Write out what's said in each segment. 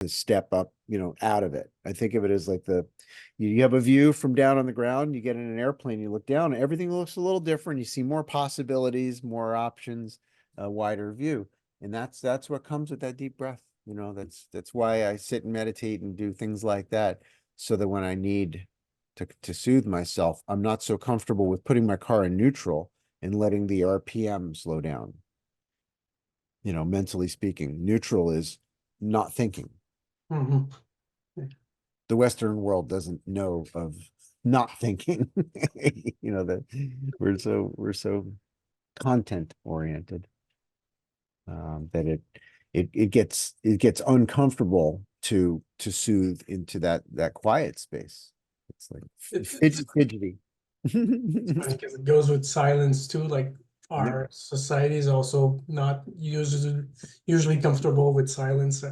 to step up, out of it. I think of it as like you have a view from down on the ground, you get in an airplane, you look down, everything looks a little different. You see more possibilities, more options, a wider view. And that's what comes with that deep breath. That's why I sit and meditate and do things like that. So that when I need to soothe myself, I'm not so comfortable with putting my car in neutral and letting the RPM slow down. Mentally speaking, neutral is not thinking. Mhm. The Western world doesn't know of not thinking. That we're so content oriented, that it gets uncomfortable to soothe into that quiet space. It's like It's fidgety. funny because it goes with silence too. Like Yep. our society is also not usually comfortable with silence.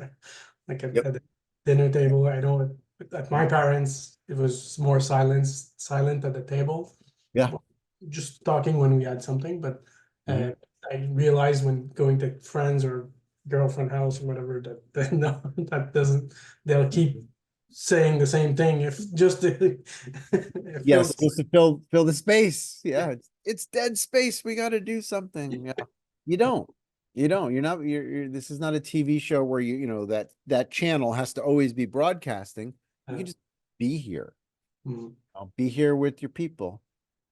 Like Yep. at the dinner table, I know at my parents, it was more silent at the table, Yeah. just talking when we had something. But Mhm. uh, I realized when going to friends or girlfriend house or whatever that no, that doesn't. They'll keep saying the same thing if just to fill Yes, just to fill the space. Yeah, it's dead space. We got to do something. Yeah. You don't. You don't. You're not. This is not a TV show where that channel has to always be broadcasting. You can just be here. mm, I'll be here with your people.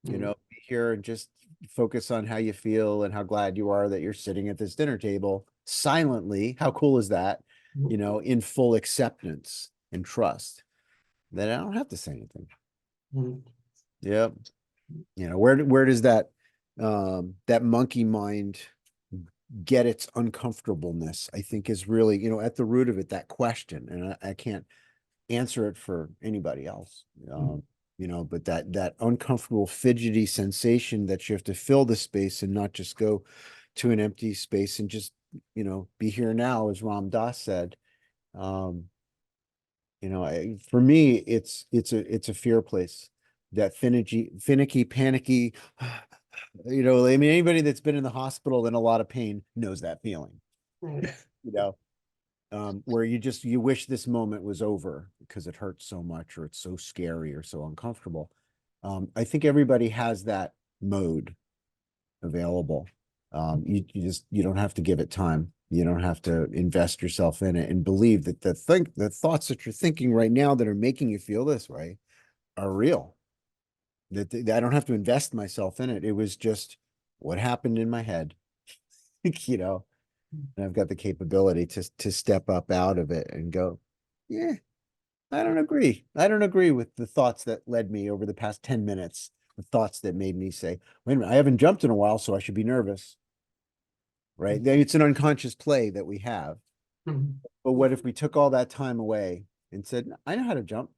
mm, Be here and just focus on how you feel and how glad you are that you're sitting at this dinner table silently. How cool is that? In full acceptance and trust. Then I don't have to say anything. mm, Yep. Where does that monkey mind get its uncomfortableness? I think is really, at the root of it, that question. And I can't answer it for anybody else. mm, But that uncomfortable, fidgety sensation that you have to fill the space and not just go to an empty space and just, be here now, as Ram Dass said. Um, for me, it's a fear place. That finicky, panicky. I mean, anybody that's been in the hospital in a lot of pain knows that feeling. mm, You know, where you wish this moment was over because it hurts so much, or it's so scary, or so uncomfortable. I think everybody has that mode available. You don't have to give it time. You don't have to invest yourself in it and believe that the thoughts that you're thinking right now that are making you feel this way are real. That I don't have to invest myself in it. It was just what happened in my head, you know, and I've got the capability to step up out of it and go, yeah, I don't agree. I don't agree with the thoughts that led me over the past 10 minutes, the thoughts that made me say, wait a minute, I haven't jumped in a while, so I should be nervous, right? It's an unconscious play that we have. mm, But what if we took all that time away and said, I know how to jump.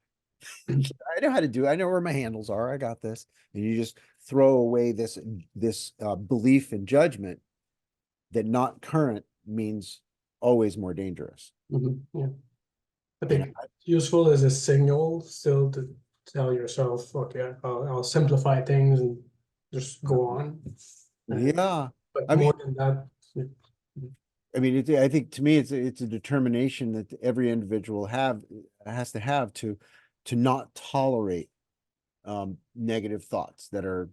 I know how to do it. I know where my handles are. I got this. And you just throw away this belief and judgment that not current means always more dangerous. yeah. I And think it's useful as a signal still to tell yourself, okay, I'll simplify things and just go on. yeah, But I mean, more than that, I think to me, it's a determination that every individual has to have to not tolerate negative thoughts that are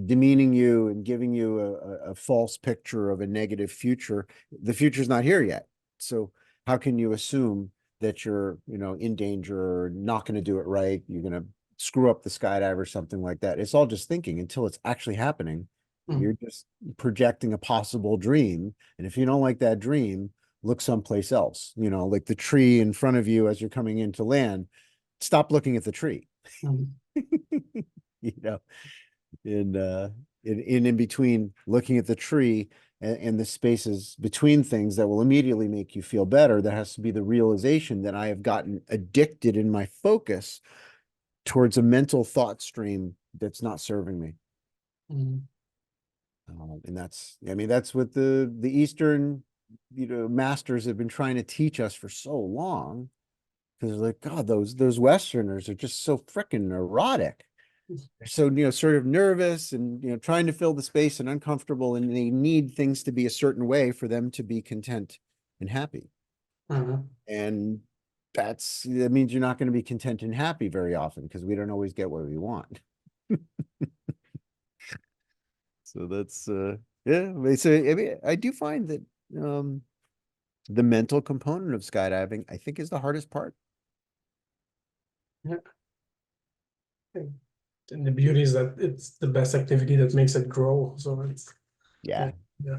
demeaning you and giving you a false picture of a negative future. The future's not here yet, so how can you assume that you're in danger or not going to do it right? You're going to screw up the skydive or something like that. It's all just thinking until it's actually happening. You're mm, just projecting a possible dream, and if you don't like that dream, look someplace else. Like the tree in front of you as you're coming into land. Stop looking at the tree. mm, you know and in between looking at the tree and the spaces between things that will immediately make you feel better, there has to be the realization that I have gotten addicted in my focus towards a mental thought stream that's not serving me. mm, And that's what the Eastern masters have been trying to teach us for so long, because like, God, those Westerners are just so freaking neurotic. So sort of nervous and trying to fill the space and uncomfortable, and they need things to be a certain way for them to be content and happy. uh, And that means you're not going to be content and happy very often because we don't always get what we want. So that's yeah. So I mean, I do find that the mental component of skydiving, I think, is the hardest part. Yeah. And the beauty is that it's the best activity that makes it grow. So it's Yeah. yeah.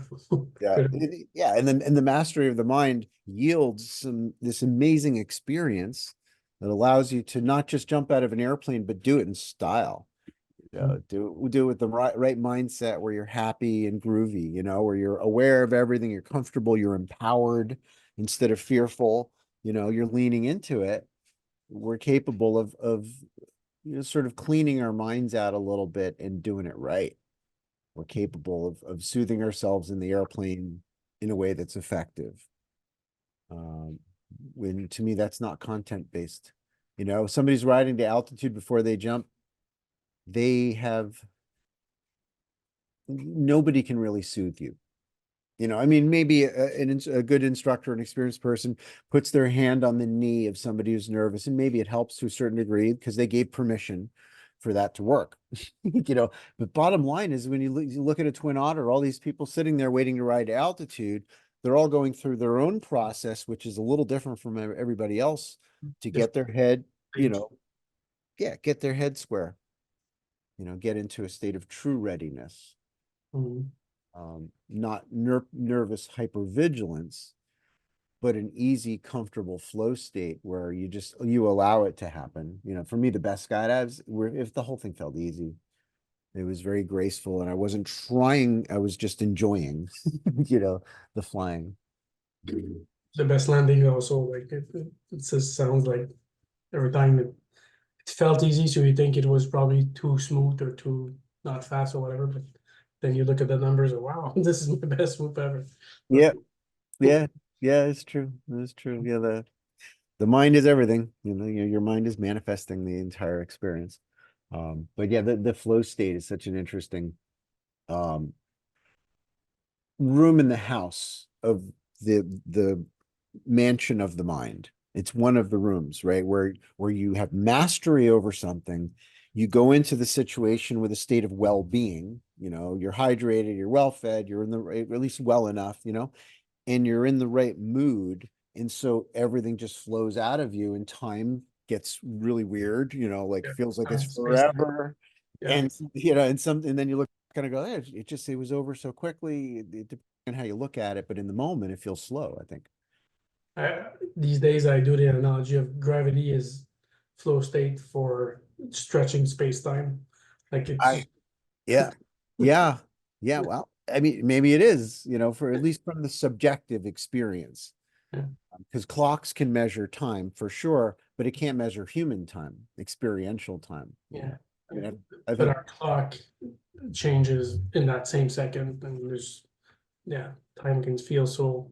Yeah. Yeah. And the mastery of the mind yields this amazing experience that allows you to not just jump out of an airplane, but do it in style. Do it with the right mindset where you're happy and groovy, where you're aware of everything, you're comfortable, you're empowered instead of fearful, you're leaning into it. We're capable of sort of cleaning our minds out a little bit and doing it right. We're capable of soothing ourselves in the airplane in a way that's effective. When to me, that's not content based. Somebody's riding to altitude before they jump. Nobody can really soothe you. I mean, maybe a good instructor, an experienced person puts their hand on the knee of somebody who's nervous, and maybe it helps to a certain degree because they gave permission for that to work. But bottom line is when you look at a Twin Otter, all these people sitting there waiting to ride to altitude, they're all going through their own process, which is a little different from everybody else to get their head, get their head square, get into a state of true readiness. Mhm. Not nervous hypervigilance, but an easy, comfortable flow state where you allow it to happen. For me, the best skydives were if the whole thing felt easy. It was very graceful, and I wasn't trying. I was just enjoying, the flying. The best landing also, like it just sounds like every time it felt easy, so you think it was probably too smooth or too not fast or whatever, but then you look at the numbers and wow, this is my best swoop ever. Yeah, yeah, yeah. It's true. It's true. Yeah, the mind is everything. Your mind is manifesting the entire experience. But yeah, the flow state is such an interesting um room in the house of the mansion of the mind. It's one of the rooms, right? Where you have mastery over something. You go into the situation with a state of well-being. You're hydrated, you're well fed, you're in at least well enough, and you're in the right mood. And so everything just flows out of you, and time gets really weird, like Yeah, feels like it's space time. forever. Yeah. And then you look kind of go, hey, it was over so quickly. It depends on how you look at it, but in the moment it feels slow, I think. These days I do the analogy of gravity is flow state for stretching space time. Like it's Yeah. Yeah. Yeah. Well, I mean, maybe it is, for at least from the subjective experience. yeah, Because clocks can measure time for sure, but it can't measure human time, experiential time. yeah. I mean, I've But had, our clock changes in that same second, and yeah, time can feel so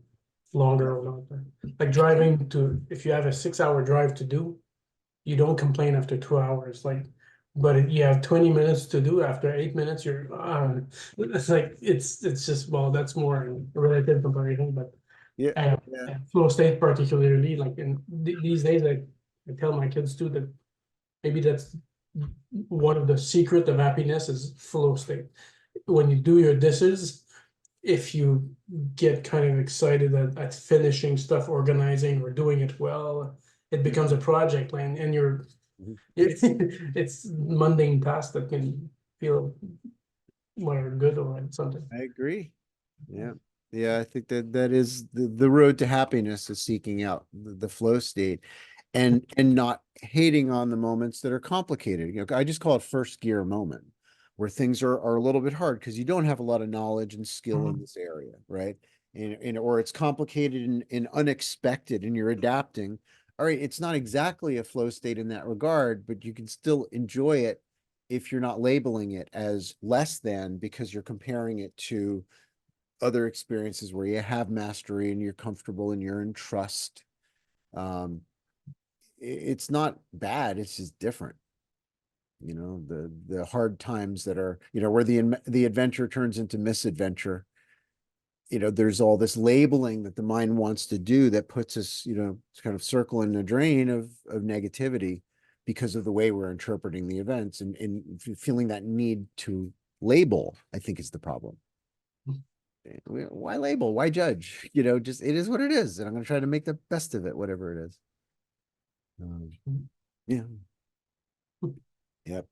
longer or longer. Like driving to, if you have a 6 hour drive to do, you don't complain after 2 hours, like, but if you have 20 minutes to do, after 8 minutes, you're, it's like, it's just, well, that's more relative comparison, but yeah, uh, yeah, flow state particularly, like in these days, I tell my kids too that maybe that's one of the secret of happiness is flow state. When you do your dishes, if you get kind of excited at finishing stuff, organizing or doing it well, it becomes a project and you're mhm. it's mundane tasks that can feel whether good or something. I agree. Yeah. Yeah, I think that is the road to happiness is seeking out the flow state and not hating on the moments that are complicated. I just call it first gear moment where things are a little bit hard because you don't have a lot of knowledge and skill in this area, right? Or it's complicated and unexpected and you're adapting. All right, it's not exactly a flow state in that regard, but you can still enjoy it if you're not labeling it as less than because you're comparing it to other experiences where you have mastery and you're comfortable and you're in trust. Um, it's not bad. It's just different. The hard times that are, where the adventure turns into misadventure. there's all this labeling that the mind wants to do that puts us, kind of circling the drain of negativity because of the way we're interpreting the events, and feeling that need to label, I think, is the problem. Why label? Why judge? Just it is what it is, and I'm going to try to make the best of it, whatever it is. Yeah. Yep.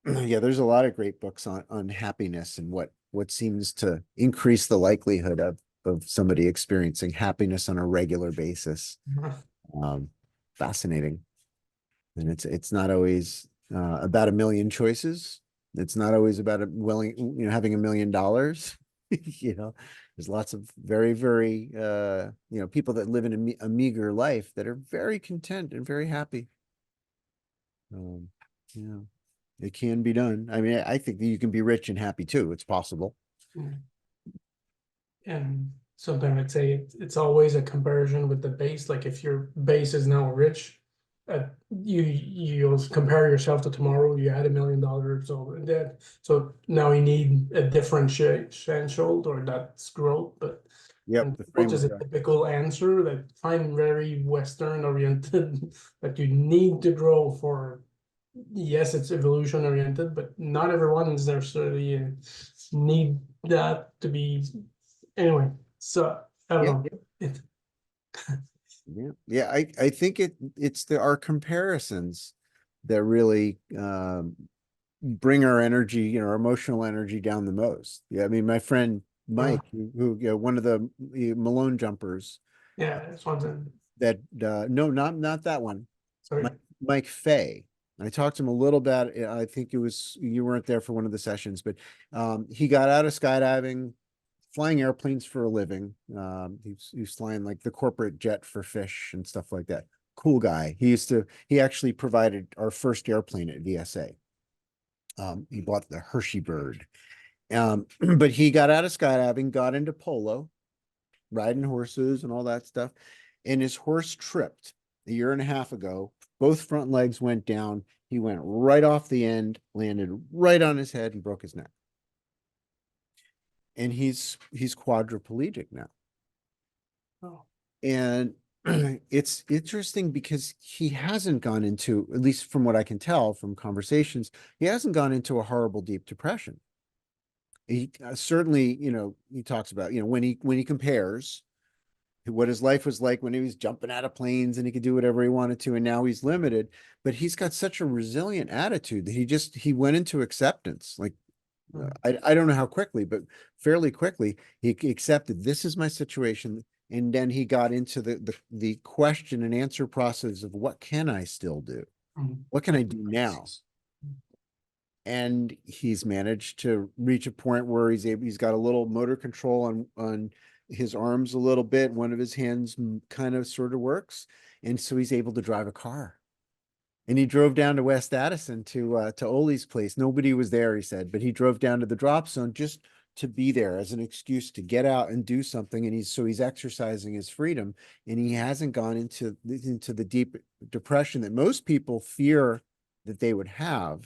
Yeah, there's a lot of great books on happiness and what seems to increase the likelihood of somebody experiencing happiness on a regular basis. Fascinating. And it's not always about a million choices. It's not always about having $1 million. There's lots of very, very people that live in a meager life that are very content and very happy. Yeah, it can be done. I mean, I think that you can be rich and happy too. It's possible. And sometimes I'd say it's always a comparison with the base. Like if your base is now rich, you'll compare yourself to tomorrow. You had $1 million or that, so now you need a differential or that's growth. But Yep, the which is a framework. typical answer that find very Western oriented that you need to grow for. Yes, it's evolution oriented, but not everyone is necessarily need that to be anyway. So I don't Yeah. know. It, Yeah, I think it's our comparisons that really bring our energy, our emotional energy down the most. Yeah, I mean, my friend Mike, who one of the Malone jumpers, yeah, it's one thing. that no, not that one. Sorry. Mike Fay. I talked to him a little bit. I think you weren't there for one of the sessions, but he got out of skydiving, flying airplanes for a living. He's flying like the corporate jet for fish and stuff like that. Cool guy. He actually provided our first airplane at VSA. He bought the Hershey Bird. But he got out of skydiving, got into polo, riding horses and all that stuff. And his horse tripped a year and a half ago. Both front legs went down. He went right off the end, landed right on his head, and broke his neck. And he's quadriplegic now. Oh. And it's interesting because he hasn't gone into, at least from what I can tell from conversations, he hasn't gone into a horrible deep depression. He certainly, he talks about, when he compares what his life was like when he was jumping out of planes and he could do whatever he wanted to, and now he's limited, but he's got such a resilient attitude that he went into acceptance. Like, I don't know how quickly, but fairly quickly, he accepted this is my situation. And then he got into the question and answer process of what can I still do? What can I do now? And he's managed to reach a point where he's got a little motor control on his arms a little bit. One of his hands kind of sort of works. And so he's able to drive a car. And he drove down to West Addison to Oli's place. Nobody was there, he said, but he drove down to the drop zone just to be there as an excuse to get out and do something. And he's exercising his freedom, and he hasn't gone into the deep depression that most people fear that they would have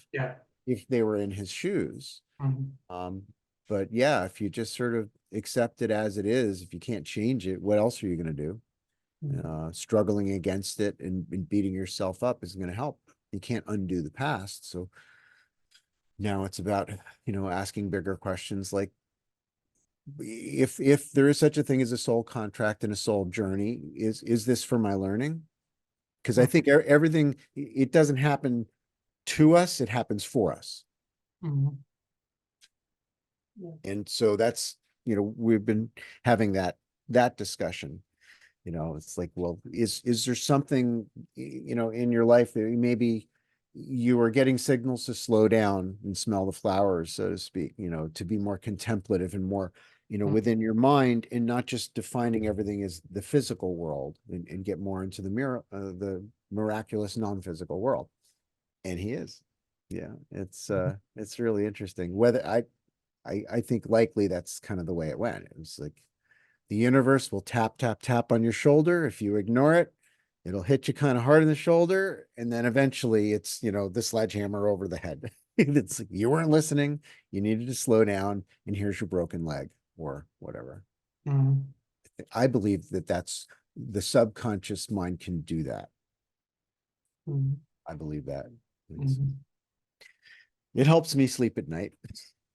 if they were in his shoes. But yeah, if you just sort of accept it as it is, if you can't change it, what else are you going to do? Struggling against it and beating yourself up isn't going to help. You can't undo the past. So now it's about, asking bigger questions like, if there is such a thing as a soul contract and a soul journey, is this for my learning? Because I think everything, it doesn't happen to us, it happens for us. And so that's, we've been having that discussion. It's like, well, is there something, in your life that maybe you are getting signals to slow down and smell the flowers, so to speak, to be more contemplative and more, within your mind, and not just defining everything as the physical world, and get more into the miraculous non-physical world. And he is. Yeah, it's really interesting. Whether I think likely that's kind of the way it went. It was like, the universe will tap, tap, tap on your shoulder. If you ignore it, it'll hit you kind of hard in the shoulder. And then eventually it's, the sledgehammer over the head. It's like, you weren't listening. You needed to slow down. And here's your broken leg. or whatever. Mhm. I believe that that's the subconscious mind can do that. Mhm. I believe that. Mhm. It helps me sleep at night.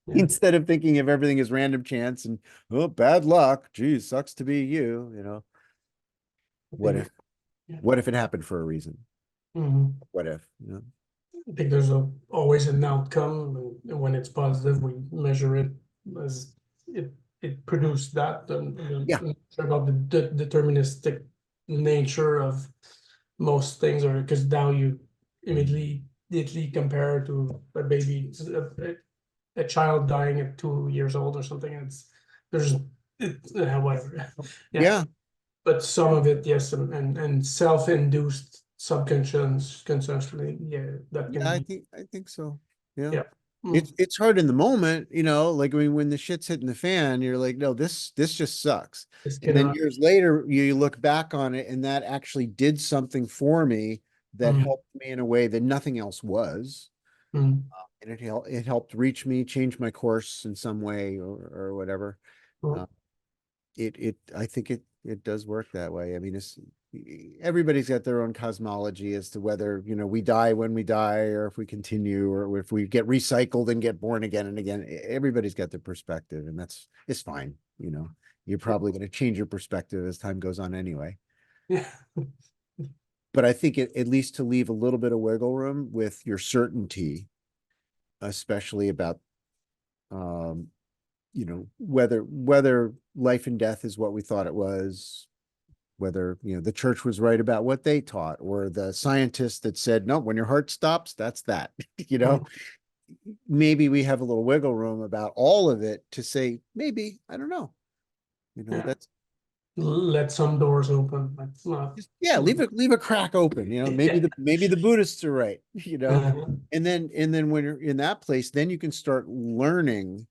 Yeah. Instead of thinking of everything as random chance and, oh, bad luck. Geez, sucks to be you, you know. I What think, if, yeah. what if it happened for a reason? Mhm. What if, you know? I think there's always an outcome, and when it's positive, we measure it as it produced that, Yeah. and about the deterministic nature of most things, or because now you immediately compare to a baby, a child dying at 2 years old or something. There's whatever, yeah. Yeah. But some of it, yes, and self-induced subconscious consensually, yeah, that Yeah, can be, I think so. Yeah. yeah. It's hard in the moment, you know, like, I mean, when the shit's hitting the fan, you're like, no, this just sucks. This And then cannot. years later, you look back on it and that actually did something for me that Mm, helped me in a way that nothing else was. mm, And it helped reach me, change my course in some way or whatever. mm, Uh, I think it does work that way. I mean, everybody's got their own cosmology as to whether, you know, we die when we die, or if we continue, or if we get recycled and get born again and again. Everybody's got their perspective, and it's fine. You know, you're probably going to change your perspective as time goes on anyway. yeah. But I think at least to leave a little bit of wiggle room with your certainty, especially about, um, you know, whether life and death is what we thought it was, whether, you know, the church was right about what they taught, or the scientists that said, no, when your heart stops, that's that. You know, Mm, maybe we have a little wiggle room about all of it to say, maybe, I don't know, you know, yeah. that's Let some doors open, but not. just, yeah, leave a crack open, you know, Yeah. maybe the Buddhists are right, you know. Uh, And then when you're in that place, then you can start learning,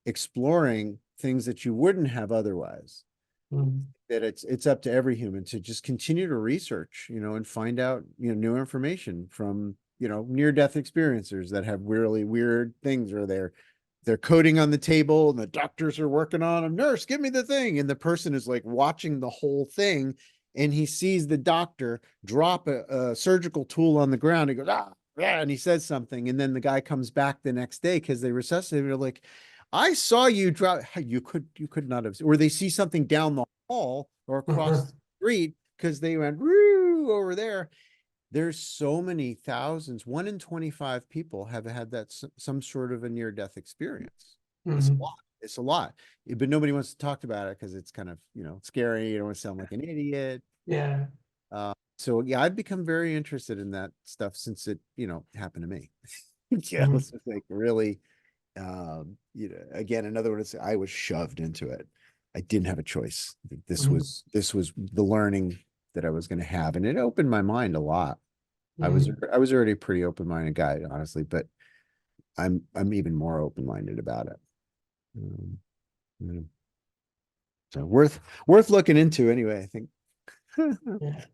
exploring things that you wouldn't have otherwise. mm, That it's up to every human to just continue to research, you know, and find out, you know, new information from, you know, near death experiencers that have really weird things, or they're coding on the table and the doctors are working on them. Nurse, give me the thing. And the person is like watching the whole thing, and he sees the doctor drop a surgical tool on the ground. He goes, ah, yeah, and he says something. And then the guy comes back the next day because they resuscitated. They're like, I saw you drop. You could not have, or they see something down the hall or across the street because they went woo over there. There's so many thousands. 1 in 25 people have had that some sort of a near death experience. It's a mm, lot. It's a lot. But nobody wants to talk about it because it's kind of, you know, scary. You don't want to sound like an idiot. yeah. So yeah, I've become very interested in that stuff since it, you know, happened to me. Yeah, Mm, it's like really, you know, again, another one is I was shoved into it. I didn't have a choice. mm, This was the learning that I was going to have, and it opened my mind a lot. mm. I was already a pretty open-minded guy, honestly, but I'm even more open-minded about it. Yeah. So worth looking into anyway, I think. Yeah.